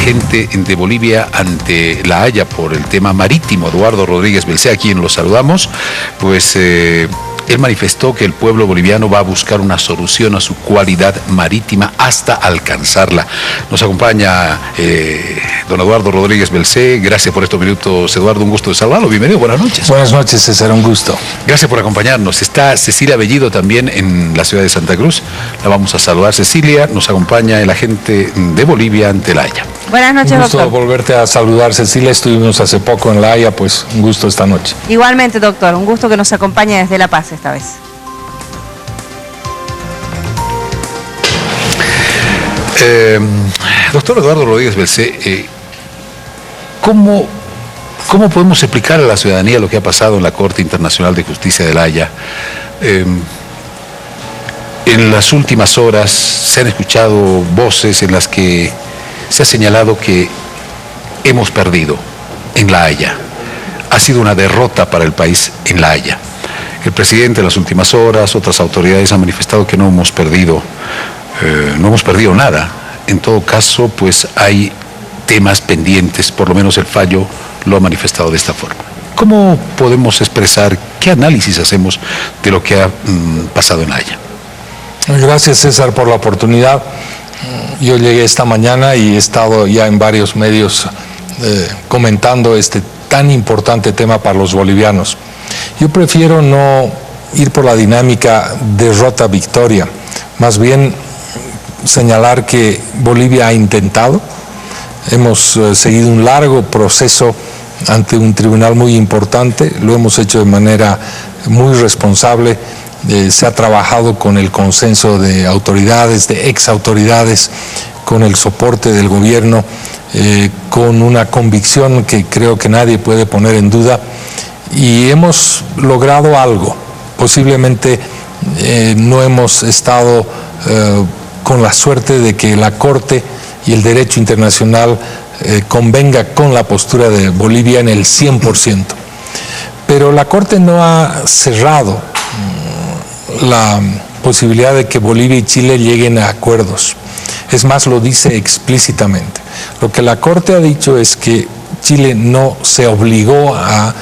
gente de Bolivia ante La Haya por el tema marítimo, Eduardo Rodríguez Belcé, a quien lo saludamos, pues él manifestó que el pueblo boliviano va a buscar una solución a su cualidad marítima hasta alcanzarla. Nos acompaña don Eduardo Rodríguez Belcé. Gracias por estos minutos, Eduardo, un gusto de saludarlo. Bienvenido, buenas noches. Buenas noches, César, un gusto. Gracias por acompañarnos. Está Cecilia Bellido también en la ciudad de Santa Cruz. La vamos a saludar. Cecilia, nos acompaña el agente de Bolivia ante La Haya. Buenas noches, doctor. Un gusto volverte a saludar, Cecilia. Estuvimos hace poco en La Haya, pues un gusto esta noche. Igualmente, doctor, un gusto que nos acompañe desde La Paz esta vez. Doctor Eduardo Rodríguez Belcé, ¿cómo podemos explicar a la ciudadanía lo que ha pasado en la Corte Internacional de Justicia de La Haya? En las últimas horas se han escuchado voces en las que se ha señalado que hemos perdido en La Haya. Ha sido una derrota para el país en La Haya. El presidente en las últimas horas, otras autoridades han manifestado que no hemos perdido nada. En todo caso, pues hay temas pendientes, por lo menos el fallo lo ha manifestado de esta forma. ¿Cómo podemos expresar, qué análisis hacemos de lo que ha pasado en La Haya? Gracias, César, por la oportunidad. Yo llegué esta mañana y he estado ya en varios medios comentando este tan importante tema para los bolivianos. Yo prefiero no ir por la dinámica derrota-victoria, más bien señalar que Bolivia ha intentado, hemos seguido un largo proceso ante un tribunal muy importante, lo hemos hecho de manera muy responsable, se ha trabajado con el consenso de autoridades, de exautoridades, con el soporte del gobierno, con una convicción que creo que nadie puede poner en duda, y hemos logrado algo. Posiblemente no hemos estado con la suerte de que la Corte y el derecho internacional convenga con la postura de Bolivia en el 100%. Pero la Corte no ha cerrado la posibilidad de que Bolivia y Chile lleguen a acuerdos. Es más, lo dice explícitamente. Lo que la Corte ha dicho es que Chile no se obligó a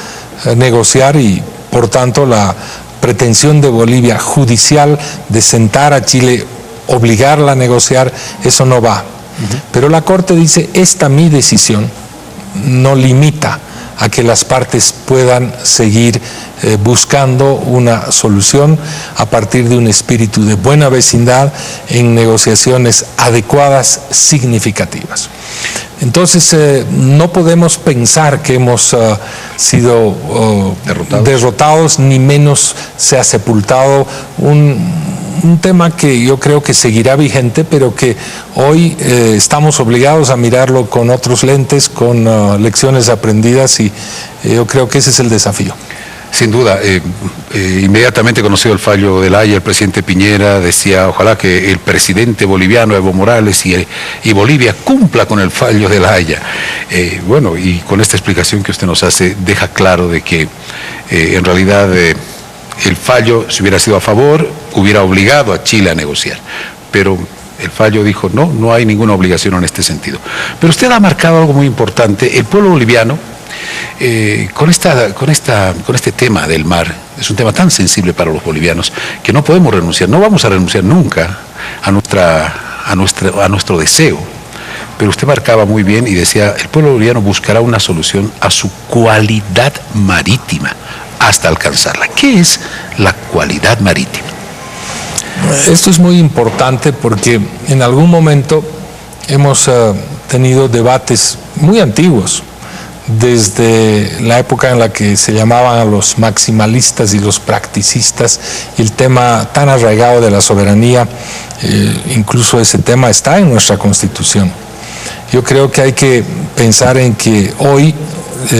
negociar y, por tanto, la pretensión de Bolivia judicial de sentar a Chile, obligarla a negociar, eso no va. Pero la Corte dice, esta mi decisión no limita a que las partes puedan seguir buscando una solución a partir de un espíritu de buena vecindad en negociaciones adecuadas, significativas. Entonces, no podemos pensar que hemos sido derrotados, ni menos se ha sepultado un tema que yo creo que seguirá vigente, pero que hoy estamos obligados a mirarlo con otros lentes, con lecciones aprendidas, y yo creo que ese es el desafío. Sin duda, inmediatamente conocido el fallo de La Haya, el presidente Piñera decía, ojalá que el presidente boliviano Evo Morales y Bolivia cumpla con el fallo de La Haya. Bueno, y con esta explicación que usted nos hace, deja claro de que en realidad el fallo, si hubiera sido a favor, hubiera obligado a Chile a negociar. Pero el fallo dijo, no hay ninguna obligación en este sentido. Pero usted ha marcado algo muy importante. El pueblo boliviano, con este tema del mar, es un tema tan sensible para los bolivianos que no podemos renunciar, no vamos a renunciar nunca a nuestro deseo. Pero usted marcaba muy bien y decía, el pueblo boliviano buscará una solución a su cualidad marítima hasta alcanzarla. ¿Qué es la cualidad marítima? Esto es muy importante porque en algún momento hemos tenido debates muy antiguos, desde la época en la que se llamaban a los maximalistas y los practicistas, y el tema tan arraigado de la soberanía, incluso ese tema está en nuestra Constitución. Yo creo que hay que pensar en que hoy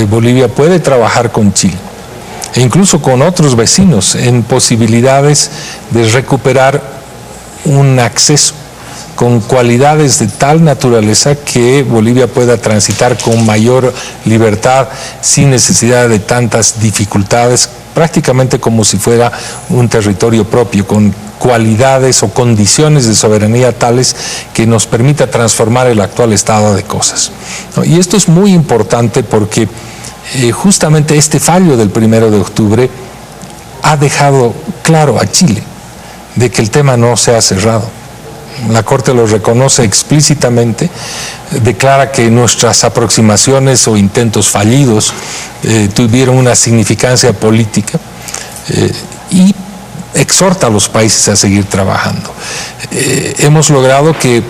Bolivia puede trabajar con Chile e incluso con otros vecinos en posibilidades de recuperar un acceso con cualidades de tal naturaleza que Bolivia pueda transitar con mayor libertad, sin necesidad de tantas dificultades, prácticamente como si fuera un territorio propio, con cualidades o condiciones de soberanía tales que nos permita transformar el actual estado de cosas, ¿no? Y esto es muy importante porque justamente este fallo del 1 de octubre ha dejado claro a Chile de que el tema no se ha cerrado. La Corte lo reconoce explícitamente, declara que nuestras aproximaciones o intentos fallidos tuvieron una significancia política y exhorta a los países a seguir trabajando. Hemos logrado que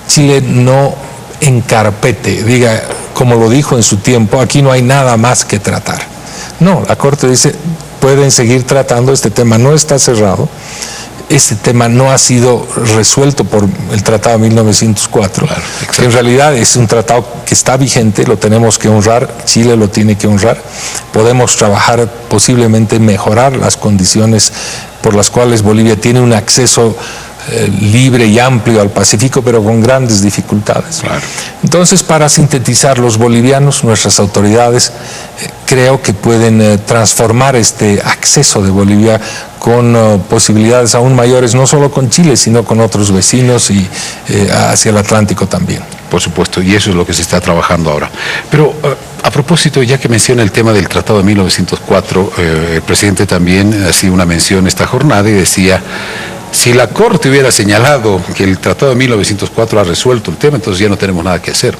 Chile no encarpete, diga, como lo dijo en su tiempo, aquí no hay nada más que tratar. No, la Corte dice, pueden seguir tratando, este tema no está cerrado. Este tema no ha sido resuelto por el Tratado de 1904, claro, que en realidad es un tratado que está vigente, lo tenemos que honrar, Chile lo tiene que honrar. Podemos trabajar posiblemente mejorar las condiciones por las cuales Bolivia tiene un acceso libre y amplio al Pacífico, pero con grandes dificultades. Claro. Entonces, para sintetizar, los bolivianos, nuestras autoridades, creo que pueden transformar este acceso de Bolivia con posibilidades aún mayores, no solo con Chile, sino con otros vecinos y hacia el Atlántico también. Por supuesto, y eso es lo que se está trabajando ahora. Pero a propósito, ya que menciona el tema del Tratado de 1904, el presidente también hacía una mención esta jornada y decía, si la Corte hubiera señalado que el Tratado de 1904 ha resuelto el tema, entonces ya no tenemos nada que hacer.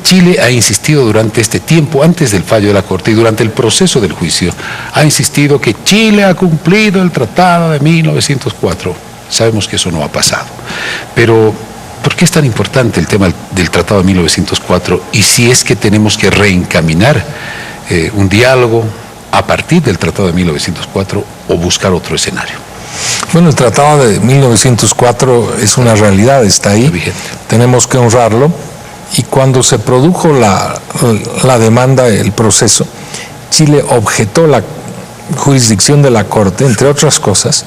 Chile ha insistido durante este tiempo, antes del fallo de la Corte y durante el proceso del juicio, ha insistido que Chile ha cumplido el Tratado de 1904. Sabemos que eso no ha pasado. Pero, ¿por qué es tan importante el tema del Tratado de 1904? Y si es que tenemos que reencaminar un diálogo a partir del Tratado de 1904 o buscar otro escenario. Bueno, el Tratado de 1904 es una realidad, está ahí, tenemos que honrarlo, y cuando se produjo la demanda, el proceso, Chile objetó la jurisdicción de la Corte, entre otras cosas,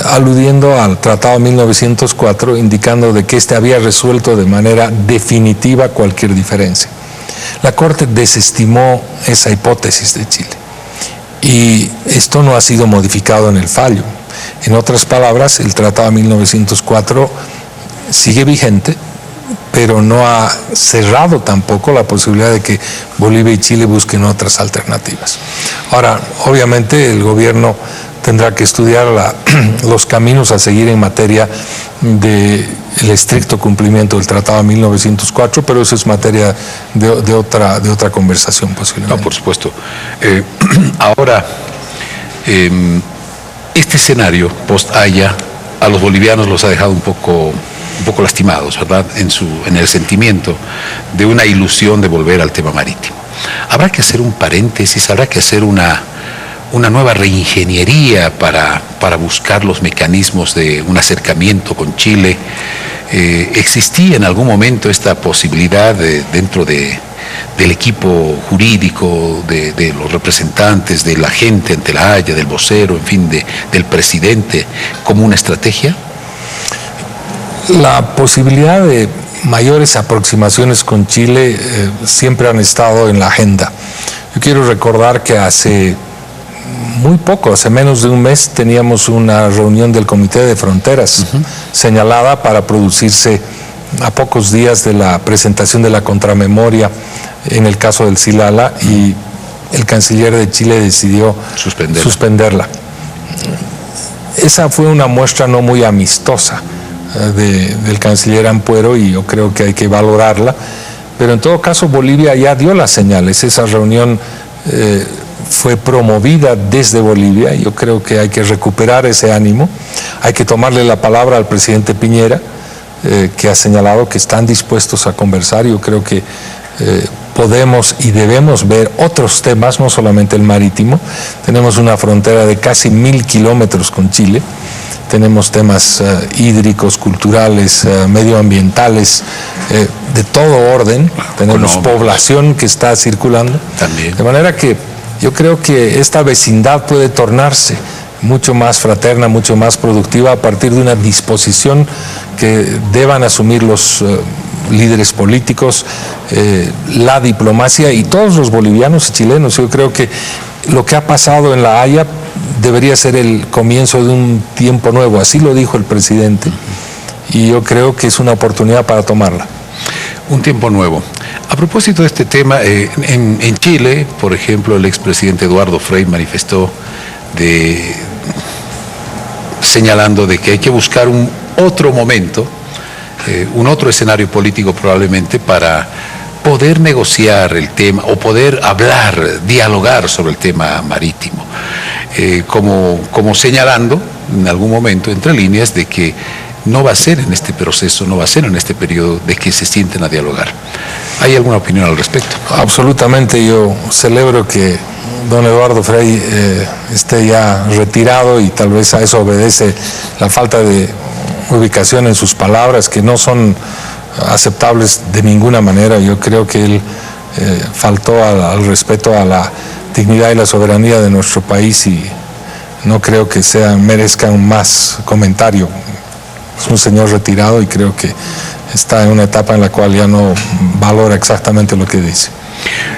aludiendo al Tratado de 1904, indicando de que éste había resuelto de manera definitiva cualquier diferencia. La Corte desestimó esa hipótesis de Chile, y esto no ha sido modificado en el fallo. En otras palabras, el Tratado de 1904 sigue vigente, pero no ha cerrado tampoco la posibilidad de que Bolivia y Chile busquen otras alternativas. Ahora, obviamente el gobierno tendrá que estudiar los caminos a seguir en materia del estricto cumplimiento del Tratado de 1904, pero eso es materia de otra conversación posiblemente. No, por supuesto. Ahora, este escenario post-Haya a los bolivianos los ha dejado un poco lastimados, ¿verdad? En el sentimiento de una ilusión de volver al tema marítimo. Habrá que hacer un paréntesis, habrá que hacer una nueva reingeniería para buscar los mecanismos de un acercamiento con Chile. ¿Existía en algún momento esta posibilidad dentro del equipo jurídico, de los representantes, de la gente ante la Haya, del vocero, en fin, del presidente, como una estrategia? La posibilidad de mayores aproximaciones con Chile siempre han estado en la agenda. Yo quiero recordar que hace muy poco, hace menos de un mes, teníamos una reunión del Comité de Fronteras señalada para producirse a pocos días de la presentación de la contramemoria en el caso del Silala, y el canciller de Chile decidió suspenderla. Esa fue una muestra no muy amistosa del canciller Ampuero, y yo creo que hay que valorarla, pero en todo caso Bolivia ya dio las señales. Esa reunión fue promovida desde Bolivia, y yo creo que hay que recuperar ese ánimo, hay que tomarle la palabra al presidente Piñera, que ha señalado que están dispuestos a conversar. Yo creo que podemos y debemos ver otros temas, no solamente el marítimo. Tenemos una frontera de casi 1000 kilómetros con Chile, tenemos temas hídricos, culturales, medioambientales, de todo orden, tenemos población que está circulando. También. De manera que yo creo que esta vecindad puede tornarse mucho más fraterna, mucho más productiva, a partir de una disposición que deban asumir los líderes políticos, la diplomacia y todos los bolivianos y chilenos. Yo creo que lo que ha pasado en La Haya debería ser el comienzo de un tiempo nuevo, así lo dijo el presidente, y yo creo que es una oportunidad para tomarla. Un tiempo nuevo. A propósito de este tema, en Chile, por ejemplo, el expresidente Eduardo Frei manifestó señalando de que hay que buscar un otro momento, un otro escenario político probablemente para poder negociar el tema o poder hablar, dialogar sobre el tema marítimo, como señalando en algún momento entre líneas de que no va a ser en este proceso, no va a ser en este periodo de que se sienten a dialogar. ¿Hay alguna opinión al respecto? Absolutamente, yo celebro que don Eduardo Frei esté ya retirado, y tal vez a eso obedece la falta de ubicación en sus palabras, que no son aceptables de ninguna manera. Yo creo que él faltó al respeto a la dignidad y la soberanía de nuestro país, y no creo que merezca un más comentario. Es un señor retirado y creo que está en una etapa en la cual ya no valora exactamente lo que dice.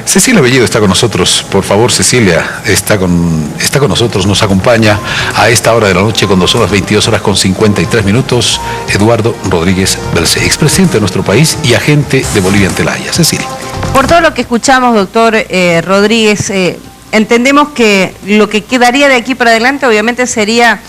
Cecilia Bellido está con nosotros. Por favor, Cecilia, está con nosotros, nos acompaña a esta hora de la noche con 22:53 minutos, Eduardo Rodríguez Belcé, expresidente de nuestro país y agente de Bolivia ante La Haya. Cecilia. Por todo lo que escuchamos, doctor Rodríguez, entendemos que lo que quedaría de aquí para adelante obviamente sería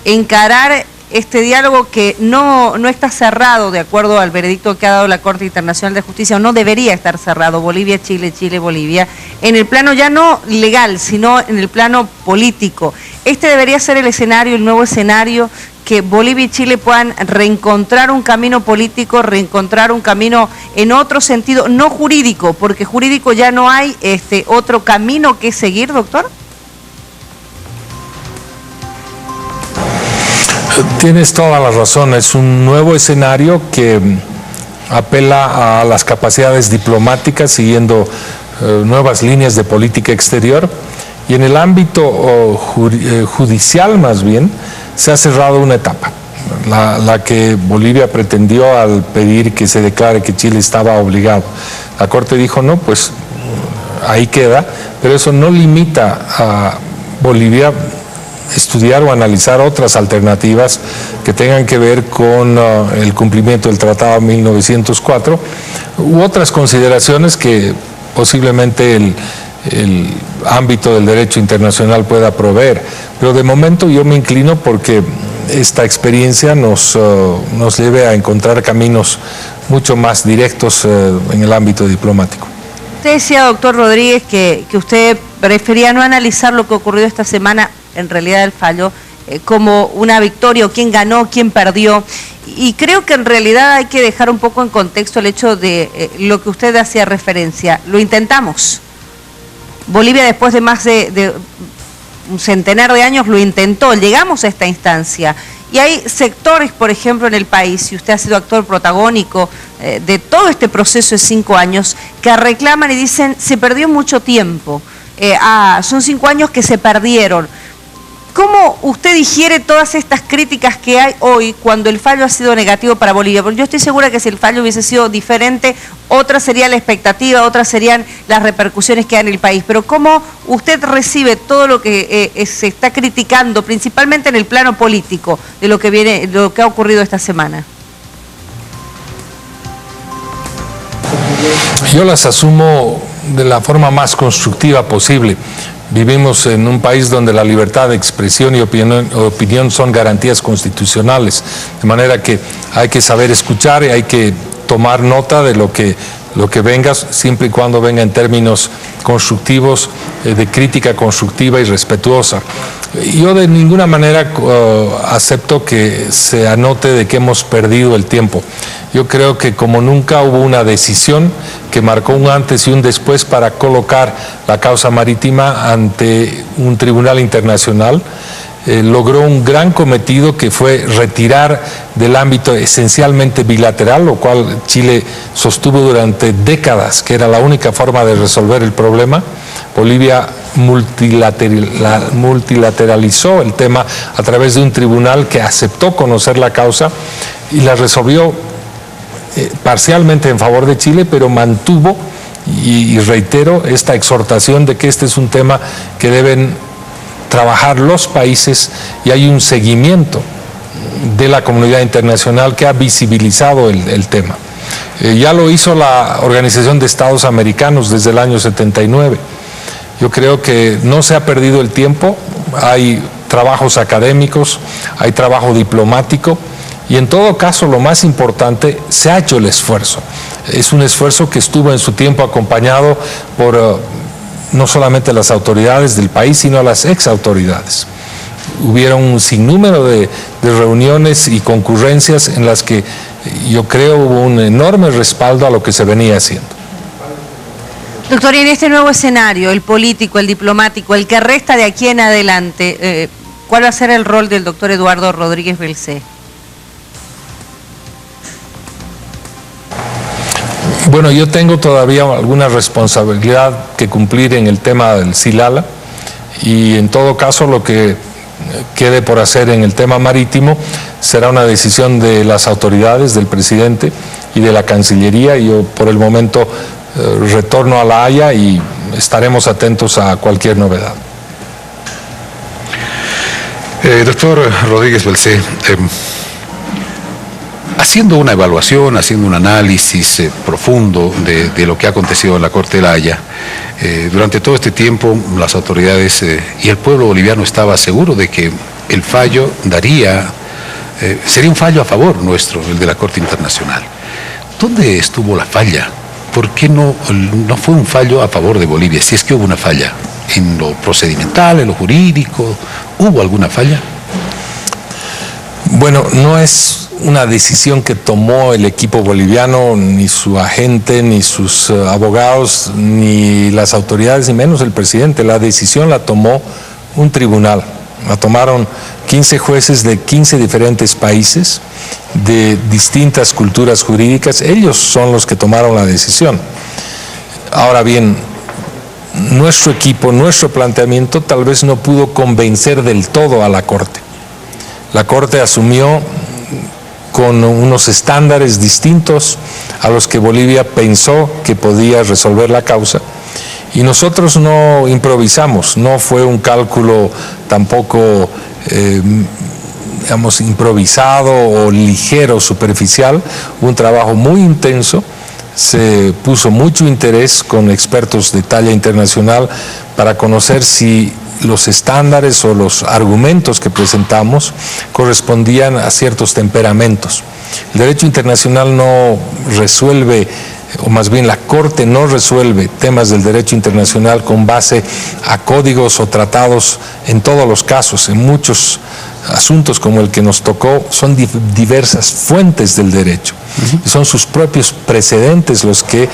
encarar este diálogo que no está cerrado de acuerdo al veredicto que ha dado la Corte Internacional de Justicia, o no debería estar cerrado, Bolivia-Chile, Chile-Bolivia, en el plano ya no legal, sino en el plano político. Este debería ser el escenario, el nuevo escenario, que Bolivia y Chile puedan reencontrar un camino político, reencontrar un camino en otro sentido, no jurídico, porque jurídico ya no hay otro camino que seguir, doctor. Tienes toda la razón, es un nuevo escenario que apela a las capacidades diplomáticas siguiendo nuevas líneas de política exterior, y en el ámbito judicial más bien se ha cerrado una etapa, la que Bolivia pretendió al pedir que se declare que Chile estaba obligado. La Corte dijo no, pues ahí queda, pero eso no limita a Bolivia estudiar o analizar otras alternativas que tengan que ver con el cumplimiento del Tratado 1904 u otras consideraciones que posiblemente el ámbito del derecho internacional pueda proveer. Pero de momento yo me inclino porque esta experiencia nos lleve a encontrar caminos mucho más directos en el ámbito diplomático. Usted decía, doctor Rodríguez, que usted prefería no analizar lo que ocurrió esta semana, en realidad el fallo, como una victoria, o quién ganó, quién perdió. Y creo que en realidad hay que dejar un poco en contexto el hecho de lo que usted hacía referencia. Lo intentamos. Bolivia, después de más de un centenar de años, lo intentó. Llegamos a esta instancia. Y hay sectores, por ejemplo, en el país, y usted ha sido actor protagónico de todo este proceso de 5 años, que reclaman y dicen, se perdió mucho tiempo. Son 5 años que se perdieron. ¿Cómo usted digiere todas estas críticas que hay hoy cuando el fallo ha sido negativo para Bolivia? Porque yo estoy segura que si el fallo hubiese sido diferente, otra sería la expectativa, otras serían las repercusiones que hay en el país. Pero ¿cómo usted recibe todo lo que se está criticando, principalmente en el plano político, de lo que ha ocurrido esta semana? Yo las asumo de la forma más constructiva posible. Vivimos en un país donde la libertad de expresión y opinión son garantías constitucionales, de manera que hay que saber escuchar y hay que tomar nota de lo que venga, siempre y cuando venga en términos constructivos, de crítica constructiva y respetuosa. Yo de ninguna manera acepto que se anote de que hemos perdido el tiempo. Yo creo que como nunca hubo una decisión que marcó un antes y un después para colocar la causa marítima ante un tribunal internacional, logró un gran cometido, que fue retirar del ámbito esencialmente bilateral, lo cual Chile sostuvo durante décadas que era la única forma de resolver el problema. Bolivia multilateralizó el tema a través de un tribunal que aceptó conocer la causa y la resolvió parcialmente en favor de Chile, pero mantuvo, y reitero, esta exhortación de que este es un tema que deben trabajar los países, y hay un seguimiento de la comunidad internacional que ha visibilizado el tema. Ya lo hizo la Organización de Estados Americanos desde el año 79. Yo creo que no se ha perdido el tiempo, hay trabajos académicos, hay trabajo diplomático, y en todo caso lo más importante, se ha hecho el esfuerzo. Es un esfuerzo que estuvo en su tiempo acompañado por no solamente las autoridades del país, sino las exautoridades. Hubieron un sinnúmero de reuniones y concurrencias en las que yo creo hubo un enorme respaldo a lo que se venía haciendo. Doctor, y en este nuevo escenario, el político, el diplomático, el que resta de aquí en adelante, ¿cuál va a ser el rol del doctor Eduardo Rodríguez Belcé? Bueno, yo tengo todavía alguna responsabilidad que cumplir en el tema del Silala, y en todo caso lo que quede por hacer en el tema marítimo será una decisión de las autoridades, del presidente y de la Cancillería. Yo por el momento retorno a La Haya y estaremos atentos a cualquier novedad. Doctor Rodríguez Belcé, haciendo una evaluación, haciendo un análisis profundo de lo que ha acontecido en la Corte de La Haya, durante todo este tiempo las autoridades y el pueblo boliviano estaba seguro de que el fallo sería un fallo a favor nuestro, el de la Corte Internacional. ¿Dónde estuvo la falla? ¿Por qué no fue un fallo a favor de Bolivia? Si es que hubo una falla, en lo procedimental, en lo jurídico, ¿hubo alguna falla? Bueno, no es una decisión que tomó el equipo boliviano, ni su agente, ni sus abogados, ni las autoridades, ni menos el presidente. La decisión la tomó un tribunal. La tomaron 15 jueces de 15 diferentes países, de distintas culturas jurídicas. Ellos son los que tomaron la decisión. Ahora bien, nuestro equipo, nuestro planteamiento tal vez no pudo convencer del todo a la Corte. La Corte asumió con unos estándares distintos a los que Bolivia pensó que podía resolver la causa, y nosotros no improvisamos, no fue un cálculo tampoco digamos, improvisado o ligero, superficial, un trabajo muy intenso. Se puso mucho interés con expertos de talla internacional para conocer si los estándares o los argumentos que presentamos correspondían a ciertos temperamentos. El derecho internacional no resuelve, o más bien la Corte no resuelve temas del derecho internacional con base a códigos o tratados en todos los casos. En muchos asuntos como el que nos tocó son diversas fuentes del derecho. Son sus propios precedentes los que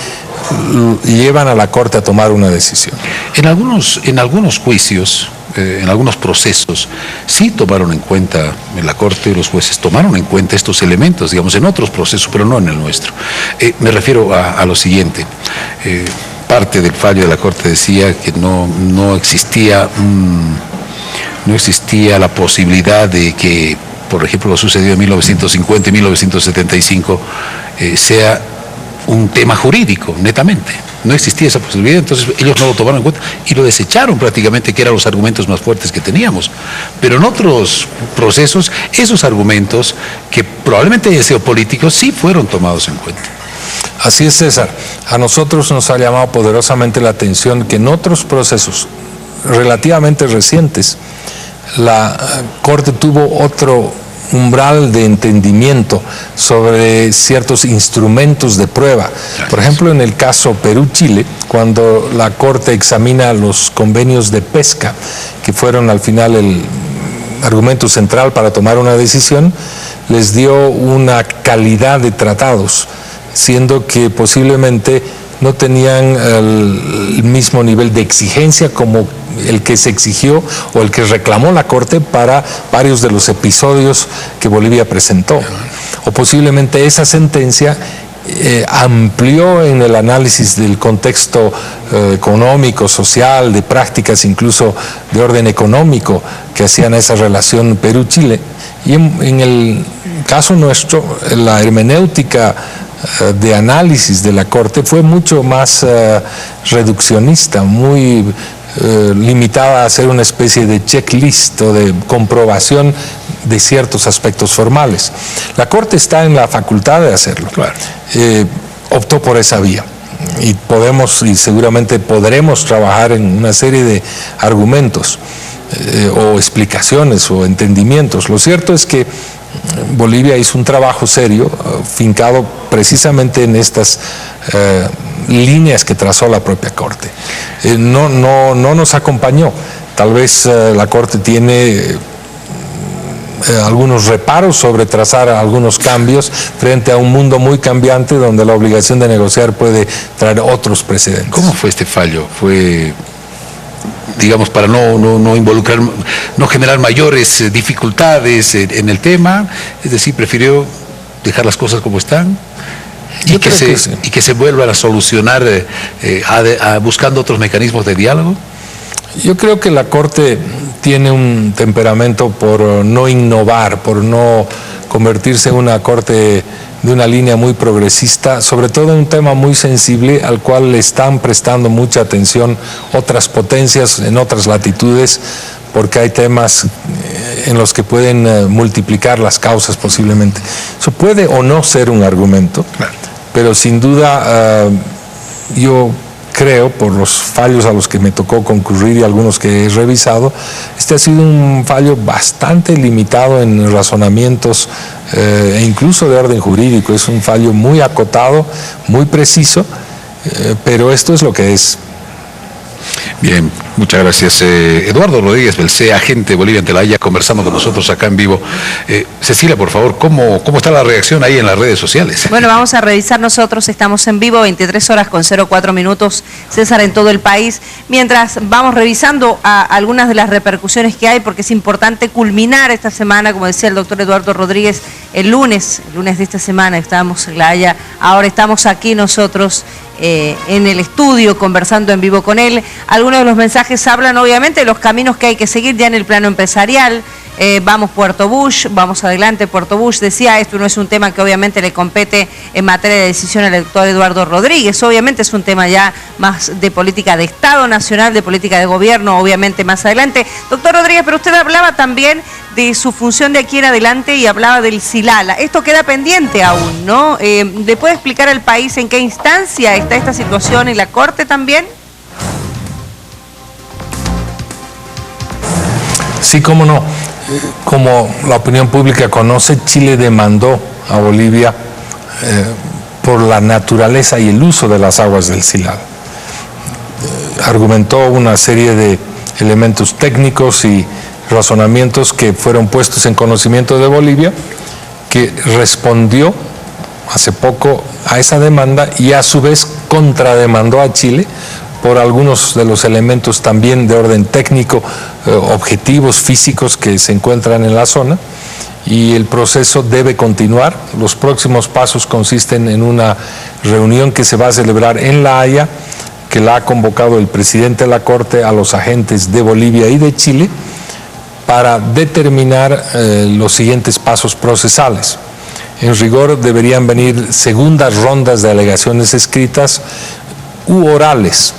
llevan a la Corte a tomar una decisión. En algunos juicios, en algunos procesos, sí tomaron en cuenta, en la Corte los jueces tomaron en cuenta estos elementos, digamos, en otros procesos, pero no en el nuestro. Me refiero a lo siguiente. Parte del fallo de la Corte decía que no existía la posibilidad de que, por ejemplo, lo sucedido en 1950 y 1975 sea un tema jurídico, netamente. No existía esa posibilidad, entonces ellos no lo tomaron en cuenta y lo desecharon prácticamente, que eran los argumentos más fuertes que teníamos. Pero en otros procesos, esos argumentos, que probablemente hayan sido políticos, sí fueron tomados en cuenta. Así es, César. A nosotros nos ha llamado poderosamente la atención que en otros procesos relativamente recientes, la Corte tuvo otro umbral de entendimiento sobre ciertos instrumentos de prueba. Por ejemplo, en el caso Perú-Chile, cuando la Corte examina los convenios de pesca, que fueron al final el argumento central para tomar una decisión, les dio una calidad de tratados, siendo que posiblemente no tenían el mismo nivel de exigencia como el que se exigió o el que reclamó la Corte para varios de los episodios que Bolivia presentó. O posiblemente esa sentencia amplió en el análisis del contexto económico, social, de prácticas incluso de orden económico que hacían a esa relación Perú-Chile. Y en el caso nuestro, la hermenéutica de análisis de la Corte fue mucho más reduccionista, muy limitada a hacer una especie de checklist o de comprobación de ciertos aspectos formales. La Corte está en la facultad de hacerlo. Claro. Optó por esa vía y podemos y seguramente podremos trabajar en una serie de argumentos o explicaciones o entendimientos. Lo cierto es que Bolivia hizo un trabajo serio, fincado precisamente en estas líneas que trazó la propia Corte. No nos acompañó. Tal vez la Corte tiene algunos reparos sobre trazar algunos cambios frente a un mundo muy cambiante donde la obligación de negociar puede traer otros precedentes. ¿Cómo fue este fallo? ¿Fue, digamos, para no involucrar, no generar mayores dificultades en el tema? Es decir, prefirió dejar las cosas como están y que se vuelvan a solucionar buscando otros mecanismos de diálogo. Yo creo que la Corte tiene un temperamento por no innovar, por no convertirse en una Corte de una línea muy progresista, sobre todo en un tema muy sensible al cual le están prestando mucha atención otras potencias en otras latitudes, porque hay temas en los que pueden multiplicar las causas posiblemente. Eso puede o no ser un argumento, pero sin duda yo creo, por los fallos a los que me tocó concurrir y algunos que he revisado, este ha sido un fallo bastante limitado en razonamientos e incluso de orden jurídico. Es un fallo muy acotado, muy preciso, pero esto es lo que es. Bien, muchas gracias. Eduardo Rodríguez Belcé, agente de Bolivia ante la Haya, conversamos con nosotros acá en vivo. Cecilia, por favor, ¿cómo está la reacción ahí en las redes sociales? Bueno, vamos a revisar nosotros, estamos en vivo, 23 horas con 04 minutos, César, en todo el país, mientras vamos revisando algunas de las repercusiones que hay, porque es importante culminar esta semana, como decía el doctor Eduardo Rodríguez, el lunes de esta semana estábamos en la Haya, ahora estamos aquí nosotros en el estudio conversando en vivo con él. Algunos de los mensajes hablan obviamente de los caminos que hay que seguir ya en el plano empresarial. Vamos Puerto Bush, vamos adelante Puerto Bush. Decía, esto no es un tema que obviamente le compete en materia de decisión al doctor Eduardo Rodríguez, obviamente es un tema ya más de política de Estado nacional, de política de gobierno, obviamente más adelante. Doctor Rodríguez, pero usted hablaba también de su función de aquí en adelante y hablaba del Silala. Esto queda pendiente aún, ¿no? ¿Le puede explicar al país en qué instancia está esta situación en la Corte también? Sí, cómo no. Como la opinión pública conoce, Chile demandó a Bolivia por la naturaleza y el uso de las aguas del Silala. Argumentó una serie de elementos técnicos y razonamientos que fueron puestos en conocimiento de Bolivia, que respondió hace poco a esa demanda y a su vez contrademandó a Chile por algunos de los elementos también de orden técnico, objetivos físicos que se encuentran en la zona, y el proceso debe continuar. Los próximos pasos consisten en una reunión que se va a celebrar en La Haya, que la ha convocado el presidente de la Corte a los agentes de Bolivia y de Chile para determinar los siguientes pasos procesales. En rigor deberían venir segundas rondas de alegaciones escritas u orales,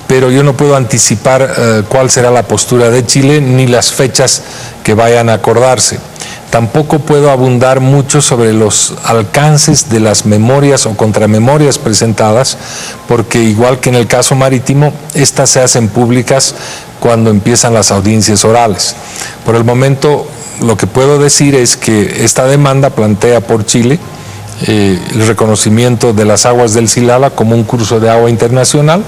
pero yo no puedo anticipar cuál será la postura de Chile ni las fechas que vayan a acordarse. Tampoco puedo abundar mucho sobre los alcances de las memorias o contramemorias presentadas, porque igual que en el caso marítimo, estas se hacen públicas cuando empiezan las audiencias orales. Por el momento, lo que puedo decir es que esta demanda plantea por Chile el reconocimiento de las aguas del Silala como un curso de agua internacional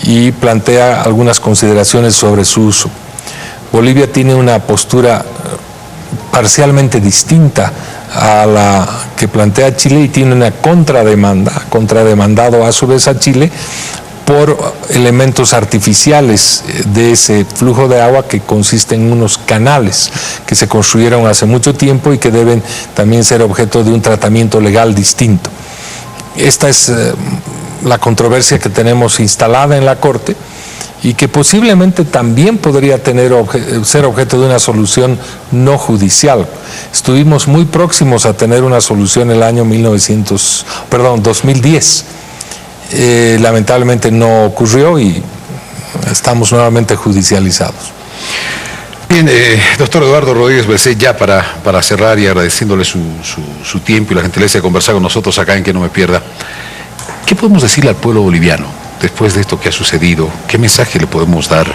y plantea algunas consideraciones sobre su uso. Bolivia tiene una postura parcialmente distinta a la que plantea Chile y tiene una contrademanda, contrademandado a su vez a Chile por elementos artificiales de ese flujo de agua que consiste en unos canales que se construyeron hace mucho tiempo y que deben también ser objeto de un tratamiento legal distinto. Esta es la controversia que tenemos instalada en la Corte y que posiblemente también podría ser objeto de una solución no judicial. Estuvimos muy próximos a tener una solución en el año 2010. Lamentablemente no ocurrió y estamos nuevamente judicializados. Bien, doctor Eduardo Rodríguez Belcé, ya para cerrar y agradeciéndole su tiempo y la gentileza de conversar con nosotros acá en Que No Me Pierda, ¿qué podemos decirle al pueblo boliviano después de esto que ha sucedido? ¿Qué mensaje le podemos dar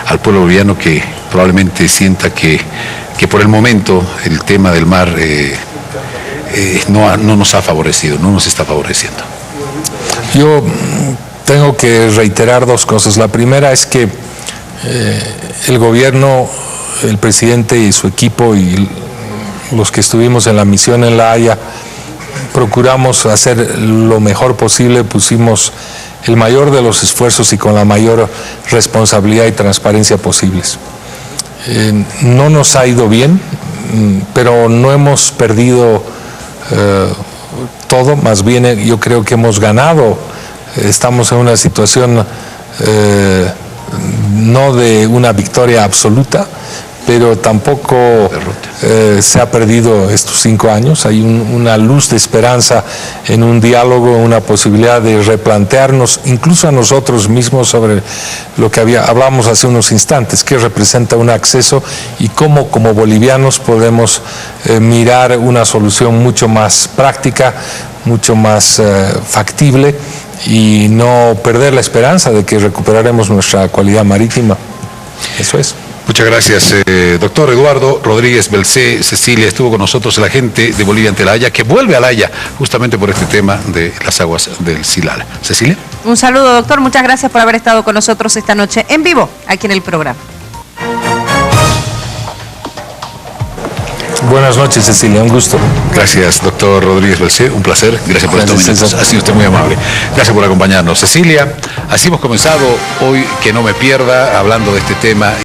al pueblo boliviano que probablemente sienta que por el momento el tema del mar no nos ha favorecido, no nos está favoreciendo? Yo tengo que reiterar dos cosas. La primera es que el gobierno, el presidente y su equipo y los que estuvimos en la misión en La Haya, procuramos hacer lo mejor posible, pusimos el mayor de los esfuerzos y con la mayor responsabilidad y transparencia posibles. No nos ha ido bien, pero no hemos perdido todo, más bien yo creo que hemos ganado. Estamos en una situación no de una victoria absoluta, pero tampoco se ha perdido estos 5 años. Hay una luz de esperanza en un diálogo, una posibilidad de replantearnos, incluso a nosotros mismos, sobre lo que hablamos hace unos instantes, que representa un acceso y cómo como bolivianos podemos mirar una solución mucho más práctica, mucho más factible y no perder la esperanza de que recuperaremos nuestra cualidad marítima. Eso es. Muchas gracias, doctor Eduardo Rodríguez Belcé. Cecilia, estuvo con nosotros la gente de Bolivia ante La Haya, que vuelve a La Haya justamente por este tema de las aguas del Silala. Cecilia. Un saludo, doctor. Muchas gracias por haber estado con nosotros esta noche en vivo, aquí en el programa. Buenas noches, Cecilia, un gusto. Gracias, doctor Rodríguez Belcé, un placer. Gracias por estos minutos. Ha sido usted muy amable. Gracias por acompañarnos. Cecilia, así hemos comenzado hoy Que No Me Pierda, hablando de este tema.